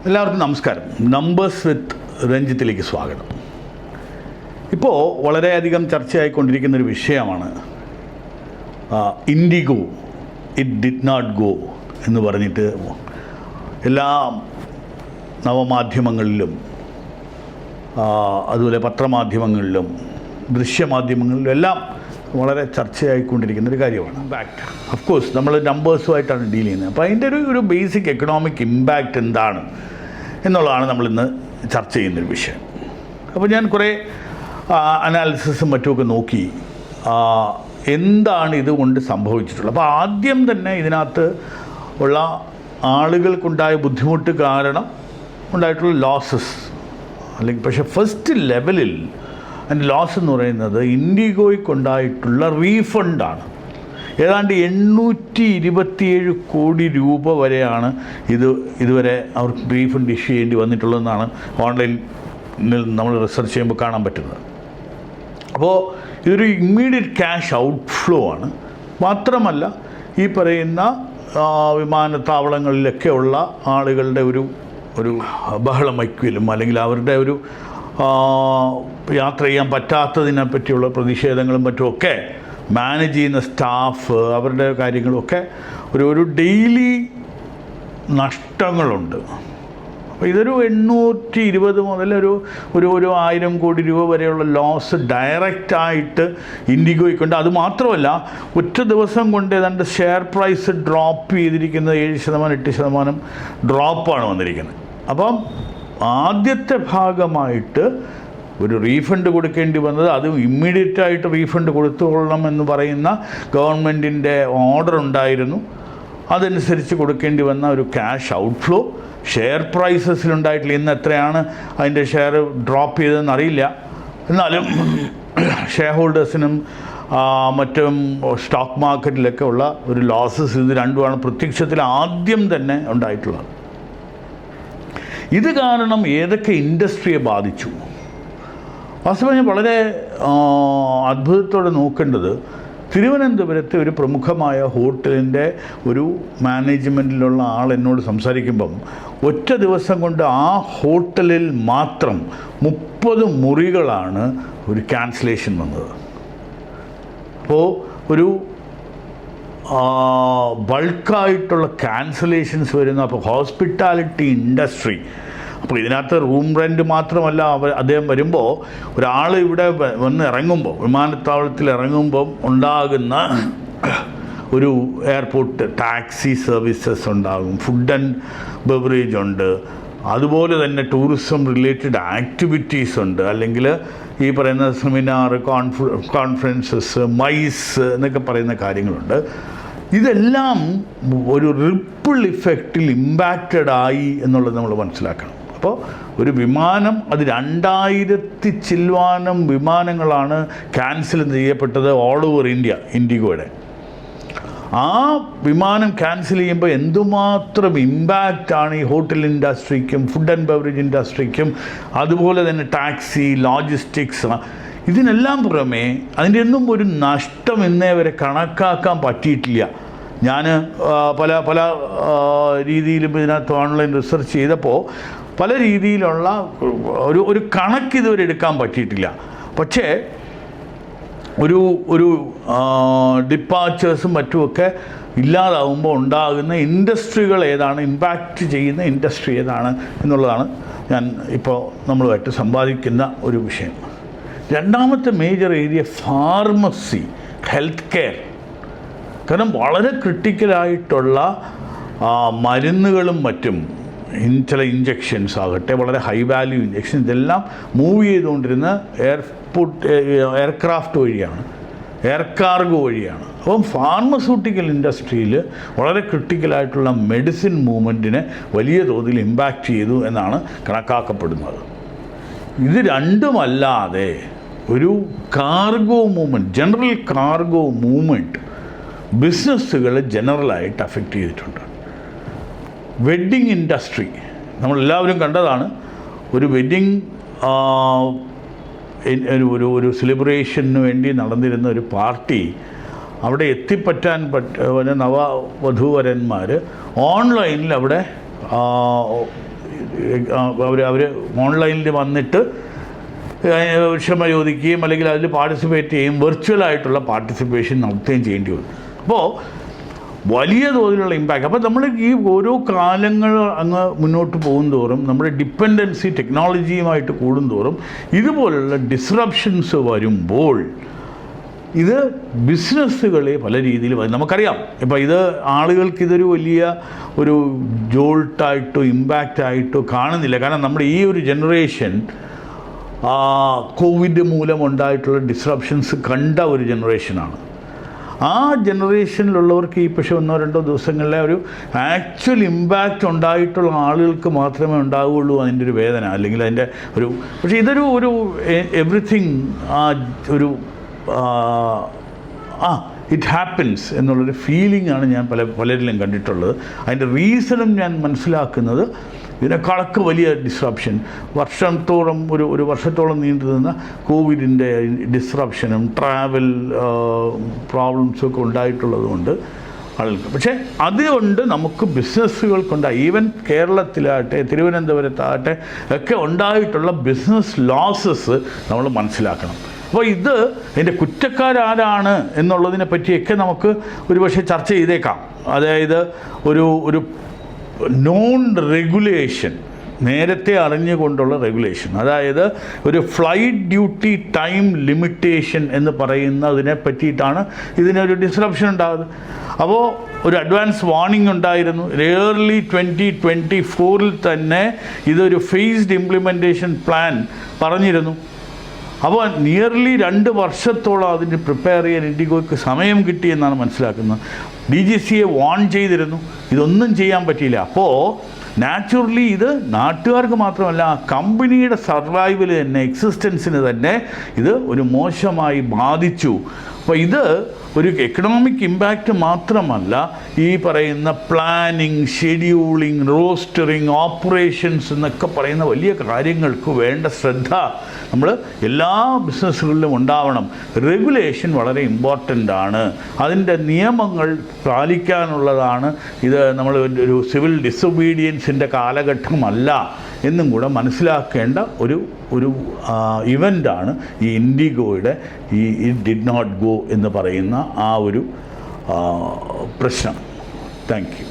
എല്ലാവർക്കും നമസ്കാരം. നമ്പേഴ്സ് വിത്ത് രഞ്ജിത്തിലേക്ക് സ്വാഗതം. ഇപ്പോൾ വളരെയധികം ചർച്ചയായിക്കൊണ്ടിരിക്കുന്നൊരു വിഷയമാണ് IndiGo it did not go എന്ന് പറഞ്ഞിട്ട് എല്ലാ നവമാധ്യമങ്ങളിലും അതുപോലെ പത്രമാധ്യമങ്ങളിലും ദൃശ്യമാധ്യമങ്ങളിലും എല്ലാം വളരെ ചർച്ചയായിക്കൊണ്ടിരിക്കുന്നൊരു കാര്യമാണ്. ഇമ്പാക്റ്റ് ഓഫ് കോഴ്സ് നമ്മൾ നമ്പേഴ്സുമായിട്ടാണ് ഡീൽ ചെയ്യുന്നത്. അപ്പോൾ അതിൻ്റെ ഒരു ബേസിക് എക്കണോമിക് ഇമ്പാക്റ്റ് എന്താണ് എന്നുള്ളതാണ് നമ്മളിന്ന് ചർച്ച ചെയ്യുന്നൊരു വിഷയം. അപ്പോൾ ഞാൻ കുറേ അനാലിസിസും മറ്റുമൊക്കെ നോക്കി എന്താണ് ഇതുകൊണ്ട് സംഭവിച്ചിട്ടുള്ളത്. അപ്പോൾ ആദ്യം തന്നെ ഇതിനകത്ത് ഉള്ള ആളുകൾക്കുണ്ടായ ബുദ്ധിമുട്ട് കാരണം ഉണ്ടായിട്ടുള്ള ലോസസ് അല്ലെങ്കിൽ പക്ഷേ ഫസ്റ്റ് ലെവലിൽ അതിൻ്റെ ലോസ് എന്ന് പറയുന്നത് ഇൻഡിഗോയ്ക്കുണ്ടായിട്ടുള്ള റീഫണ്ടാണ്. ഏതാണ്ട് 827 കോടി രൂപ വരെയാണ് ഇതുവരെ അവർക്ക് റീഫണ്ട് ഇഷ്യൂ ചെയ്യേണ്ടി വന്നിട്ടുള്ളതെന്നാണ് ഓൺലൈനിൽ നമ്മൾ റിസർച്ച് ചെയ്യുമ്പോൾ കാണാൻ പറ്റുന്നത്. അപ്പോൾ ഇതൊരു ഇമ്മീഡിയറ്റ് ക്യാഷ് ഔട്ട്ഫ്ലോ ആണ്. മാത്രമല്ല ഈ പറയുന്ന വിമാനത്താവളങ്ങളിലൊക്കെ ഉള്ള ആളുകളുടെ ഒരു ബഹളം വയ്ക്കലും അല്ലെങ്കിൽ അവരുടെ ഒരു യാത്ര ചെയ്യാൻ പറ്റാത്തതിനെ പറ്റിയുള്ള പ്രതിഷേധങ്ങളും മറ്റുമൊക്കെ മാനേജ് ചെയ്യുന്ന സ്റ്റാഫ് അവരുടെ കാര്യങ്ങളുമൊക്കെ ഒരു ഡെയിലി നഷ്ടങ്ങളുണ്ട്. അപ്പോൾ ഇതൊരു 820 മുതൽ ഒരു 1000 കോടി രൂപ വരെയുള്ള ലോസ് ഡയറക്റ്റായിട്ട് ഇൻഡിഗോയ്ക്കുണ്ട്. അതുമാത്രമല്ല ഒറ്റ ദിവസം കൊണ്ട് ഏതാണ്ട് ഷെയർ പ്രൈസ് ഡ്രോപ്പ് ചെയ്തിരിക്കുന്നത് 7%, 8% ഡ്രോപ്പാണ് വന്നിരിക്കുന്നത്. അപ്പം ആദ്യത്തെ ഭാഗമായിട്ട് ഒരു റീഫണ്ട് കൊടുക്കേണ്ടി വന്നത്, അതും ഇമ്മീഡിയറ്റായിട്ട് റീഫണ്ട് കൊടുത്തുകൊള്ളണം എന്ന് പറയുന്ന ഗവൺമെൻറ്റിൻ്റെ ഓർഡർ ഉണ്ടായിരുന്നു. അതനുസരിച്ച് കൊടുക്കേണ്ടി വന്ന ഒരു ക്യാഷ് ഔട്ട്ഫ്ലോ ഷെയർ പ്രൈസസിലുണ്ടായിട്ടില്ല. ഇന്ന് എത്രയാണ് അതിൻ്റെ ഷെയർ ഡ്രോപ്പ് ചെയ്തതെന്ന് അറിയില്ല. എന്നാലും ഷെയർ ഹോൾഡേഴ്സിനും മറ്റും സ്റ്റോക്ക് മാർക്കറ്റിലൊക്കെ ഉള്ള ഒരു ലോസസ് ഇത് രണ്ടുമാണ് പ്രത്യക്ഷത്തിൽ ആദ്യം തന്നെ ഉണ്ടായിട്ടുള്ളത്. ഇത് കാരണം ഏതൊക്കെ ഇൻഡസ്ട്രിയെ ബാധിച്ചു? വാസ്തവം ഞാൻ വളരെ അത്ഭുതത്തോടെ നോക്കേണ്ടത്, തിരുവനന്തപുരത്തെ ഒരു പ്രമുഖമായ ഹോട്ടലിൻ്റെ ഒരു മാനേജ്മെൻറ്റിലുള്ള ആൾ എന്നോട് സംസാരിക്കുമ്പം ഒറ്റ ദിവസം കൊണ്ട് ആ ഹോട്ടലിൽ മാത്രം 30 മുറികളാണ് ഒരു ക്യാൻസലേഷൻ വന്നത്. അപ്പോൾ ഒരു ബൾക്കായിട്ടുള്ള ക്യാൻസലേഷൻസ് വരുന്നു. അപ്പോൾ ഹോസ്പിറ്റാലിറ്റി ഇൻഡസ്ട്രി, അപ്പോൾ ഇതിനകത്ത് റൂം റെൻറ്റ് മാത്രമല്ല, അദ്ദേഹം വരുമ്പോൾ ഒരാൾ ഇവിടെ വന്ന് ഇറങ്ങുമ്പോൾ, വിമാനത്താവളത്തിൽ ഇറങ്ങുമ്പം ഉണ്ടാകുന്ന ഒരു എയർപോർട്ട് ടാക്സി സർവീസസ് ഉണ്ടാകും, ഫുഡ് ആൻഡ് ബെവറേജ് ഉണ്ട്, അതുപോലെ തന്നെ ടൂറിസം റിലേറ്റഡ് ആക്ടിവിറ്റീസ് ഉണ്ട്, അല്ലെങ്കിൽ ഈ പറയുന്ന സെമിനാർ, കോൺഫറൻസസ്, മൈസ് എന്നൊക്കെ പറയുന്ന കാര്യങ്ങളുണ്ട്. ഇതെല്ലാം ഒരു റിപ്പിൾ ഇഫക്റ്റിൽ ഇമ്പാക്റ്റഡ് ആയി എന്നുള്ളത് നമ്മൾ മനസ്സിലാക്കണം. അപ്പോൾ ഒരു വിമാനം, അത് 2000 ചില്വാനം വിമാനങ്ങളാണ് ക്യാൻസൽ ചെയ്യപ്പെട്ടത് ഓൾ ഓവർ ഇന്ത്യ ഇൻഡിഗോയുടെ. ആ വിമാനം ക്യാൻസൽ ചെയ്യുമ്പോൾ എന്തുമാത്രം ഇമ്പാക്റ്റാണ് ഈ ഹോട്ടൽ ഇൻഡസ്ട്രിക്കും ഫുഡ് ആൻഡ് ബെവറേജ് ഇൻഡസ്ട്രിക്കും അതുപോലെ തന്നെ ടാക്സി, ലോജിസ്റ്റിക്സ്, ഇതിനെല്ലാം പുറമേ അതിൻ്റെ ഒന്നും ഒരു നഷ്ടം ഇന്നേ വരെ കണക്കാക്കാൻ പറ്റിയിട്ടില്ല. ഞാൻ പല രീതിയിലും ഇതിനകത്ത് ഓൺലൈൻ റിസർച്ച് ചെയ്തപ്പോൾ പല രീതിയിലുള്ള ഒരു കണക്ക് ഇതുവരെ എടുക്കാൻ പറ്റിയിട്ടില്ല. പക്ഷേ ഒരു ഡിപ്പാച്ചേഴ്സും മറ്റുമൊക്കെ ഇല്ലാതാവുമ്പോൾ ഉണ്ടാകുന്ന ഇൻഡസ്ട്രികൾ ഏതാണ്, ഇമ്പാക്റ്റ് ചെയ്യുന്ന ഇൻഡസ്ട്രി ഏതാണ് എന്നുള്ളതാണ് ഞാൻ ഇപ്പോൾ നമ്മളുമായിട്ട് സംവാദിക്കുന്ന ഒരു വിഷയം. രണ്ടാമത്തെ major area pharmacy, health care. കാരണം വളരെ ക്രിട്ടിക്കലായിട്ടുള്ള മരുന്നുകളും മറ്റും, ചില ഇഞ്ചക്ഷൻസ് ആകട്ടെ, വളരെ ഹൈ വാല്യൂ ഇഞ്ചക്ഷൻ, ഇതെല്ലാം മൂവ് ചെയ്തുകൊണ്ടിരുന്ന എയർക്രാഫ്റ്റ് വഴിയാണ്, എയർ കാർഗോ വഴിയാണ്. അപ്പം ഫാർമസ്യൂട്ടിക്കൽ ഇൻഡസ്ട്രിയിൽ വളരെ ക്രിട്ടിക്കലായിട്ടുള്ള മെഡിസിൻ മൂവ്മെൻറ്റിനെ വലിയ തോതിൽ ഇമ്പാക്റ്റ് ചെയ്തു എന്നാണ് കണക്കാക്കപ്പെടുന്നത്. ഇത് രണ്ടുമല്ലാതെ ഒരു cargo movement, general cargo movement ബിസിനസ്സുകൾ ജനറലായിട്ട് അഫക്റ്റ് ചെയ്തിട്ടുണ്ട്. വെഡ്ഡിങ് ഇൻഡസ്ട്രി നമ്മളെല്ലാവരും കണ്ടതാണ്. ഒരു വെഡ്ഡിങ് ഒരു സെലിബ്രേഷന് വേണ്ടി നടന്നിരുന്ന ഒരു പാർട്ടി, അവിടെ എത്തിപ്പറ്റാൻ നവവധൂവരന്മാർ ഓൺലൈനിൽ അവിടെ അവർ ഓൺലൈനിൽ വന്നിട്ട് ക്ഷമ ചോദിക്കുകയും അല്ലെങ്കിൽ അതിൽ പാർട്ടിസിപ്പേറ്റ് ചെയ്യുകയും വെർച്വലായിട്ടുള്ള പാർട്ടിസിപ്പേഷൻ നടത്തുകയും ചെയ്യേണ്ടി വരും. അപ്പോൾ വലിയ തോതിലുള്ള ഇമ്പാക്റ്റ്. അപ്പോൾ നമ്മൾ ഈ ഓരോ കാലങ്ങൾ അങ്ങ് മുന്നോട്ട് പോകുന്തോറും നമ്മുടെ ഡിപ്പെൻഡൻസി ടെക്നോളജിയുമായിട്ട് കൂടുന്തോറും ഇതുപോലുള്ള ഡിസ്റപ്ഷൻസ് വരുമ്പോൾ ഇത് ബിസിനസ്സുകളെ പല രീതിയിൽ നമുക്കറിയാം. ഇപ്പോൾ ഇത് ആളുകൾക്ക് ഇതൊരു വലിയ ഒരു ജോൾട്ടായിട്ടോ ഇമ്പാക്റ്റായിട്ടോ കാണുന്നില്ല. കാരണം നമ്മുടെ ഈ ഒരു ജനറേഷൻ കോവിഡ് മൂലമുണ്ടായിട്ടുള്ള ഡിസ്റപ്ഷൻസ് കണ്ട ഒരു ജനറേഷനാണ്. ആ ജനറേഷനിലുള്ളവർക്ക് ഈ പക്ഷേ 1-2 ദിവസങ്ങളിലെ ഒരു ആക്ച്വൽ ഇമ്പാക്റ്റ് ഉണ്ടായിട്ടുള്ള ആളുകൾക്ക് മാത്രമേ ഉണ്ടാവുകയുള്ളൂ അതിൻ്റെ ഒരു വേദന, അല്ലെങ്കിൽ അതിൻ്റെ ഒരു. പക്ഷേ ഇതൊരു ഒരു എവറിത്തിങ് ഒരു ഇറ്റ് ഹാപ്പൻസ് എന്നുള്ളൊരു ഫീലിംഗാണ് ഞാൻ പലരിലും കണ്ടിട്ടുള്ളത്. അതിൻ്റെ റീസണും ഞാൻ മനസ്സിലാക്കുന്നത് ഇതിനേക്കാളൊക്കെ വലിയ ഡിസ്റപ്ഷൻ ഒരു വർഷത്തോളം നീണ്ടു നിന്ന കോവിഡിൻ്റെ ഡിസ്റപ്ഷനും ട്രാവൽ പ്രോബ്ലംസും ഒക്കെ ഉണ്ടായിട്ടുള്ളത് കൊണ്ട് ആളുകൾക്ക്. പക്ഷേ അതുകൊണ്ട് നമുക്ക് ബിസിനസ്സുകൾക്കുണ്ടായി, ഈവൻ കേരളത്തിലാകട്ടെ തിരുവനന്തപുരത്താകട്ടെ ഒക്കെ ഉണ്ടായിട്ടുള്ള ബിസിനസ് ലോസസ് നമ്മൾ മനസ്സിലാക്കണം. അപ്പോൾ ഇതിൻ്റെ കുറ്റക്കാരാരാണ് എന്നുള്ളതിനെ പറ്റിയൊക്കെ നമുക്ക് ഒരുപക്ഷെ ചർച്ച ചെയ്തേക്കാം. അതായത് ഒരു നോൺ റെഗുലേഷൻ, നേരത്തെ അറിഞ്ഞുകൊണ്ടുള്ള റെഗുലേഷൻ, അതായത് ഒരു ഫ്ലൈറ്റ് ഡ്യൂട്ടി ടൈം ലിമിറ്റേഷൻ എന്ന് പറയുന്നതിനെ പറ്റിയിട്ടാണ് ഇതിനൊരു ഡിസ്റപ്ഷൻ ഉണ്ടാകുന്നത്. അപ്പോൾ ഒരു അഡ്വാൻസ് വാർണിംഗ് ഉണ്ടായിരുന്നു. ഏർലി 2024 തന്നെ ഇതൊരു ഫേസ്ഡ് ഇംപ്ലിമെൻറ്റേഷൻ പ്ലാൻ പറഞ്ഞിരുന്നു. അപ്പോൾ നിയർലി 2 വർഷത്തോളം അതിന് പ്രിപ്പയർ ചെയ്യാൻ ഇൻഡിഗോയ്ക്ക് സമയം കിട്ടിയെന്നാണ് മനസ്സിലാക്കുന്നത്. DGCA വാൺ ചെയ്തിരുന്നു, ഇതൊന്നും ചെയ്യാൻ പറ്റിയില്ല. അപ്പോൾ നാച്ചുറലി ഇത് നാട്ടുകാർക്ക് മാത്രമല്ല ആ കമ്പനിയുടെ സർവൈവൽ തന്നെ, എക്സിസ്റ്റൻസിന് തന്നെ ഇത് ഒരു മോശമായി ബാധിച്ചു. അപ്പോൾ ഇത് ഒരു എക്കണോമിക് ഇമ്പാക്റ്റ് മാത്രമല്ല, ഈ പറയുന്ന പ്ലാനിങ്, ഷെഡ്യൂളിങ്, റോസ്റ്ററിങ്, ഓപ്പറേഷൻസ് എന്നൊക്കെ പറയുന്ന വലിയ കാര്യങ്ങൾക്ക് വേണ്ട ശ്രദ്ധ നമ്മൾ എല്ലാ ബിസിനസ്സുകളിലും ഉണ്ടാവണം. റെഗുലേഷൻ വളരെ ഇമ്പോർട്ടൻ്റ് ആണ്, അതിൻ്റെ നിയമങ്ങൾ പാലിക്കാനുള്ളതാണ്. ഇത് നമ്മൾ ഒരു സിവിൽ ഡിസൊബീഡിയൻസിൻ്റെ കാലഘട്ടമല്ല എന്നും കൂടെ മനസ്സിലാക്കേണ്ട ഒരു ഇവൻ്റാണ് ഈ ഇൻഡിഗോയുടെ ഈ ഇറ്റ് ഡിഡ് നോട്ട് ഗോ എന്ന് പറയുന്ന ആ ഒരു പ്രശ്നം. Thank you.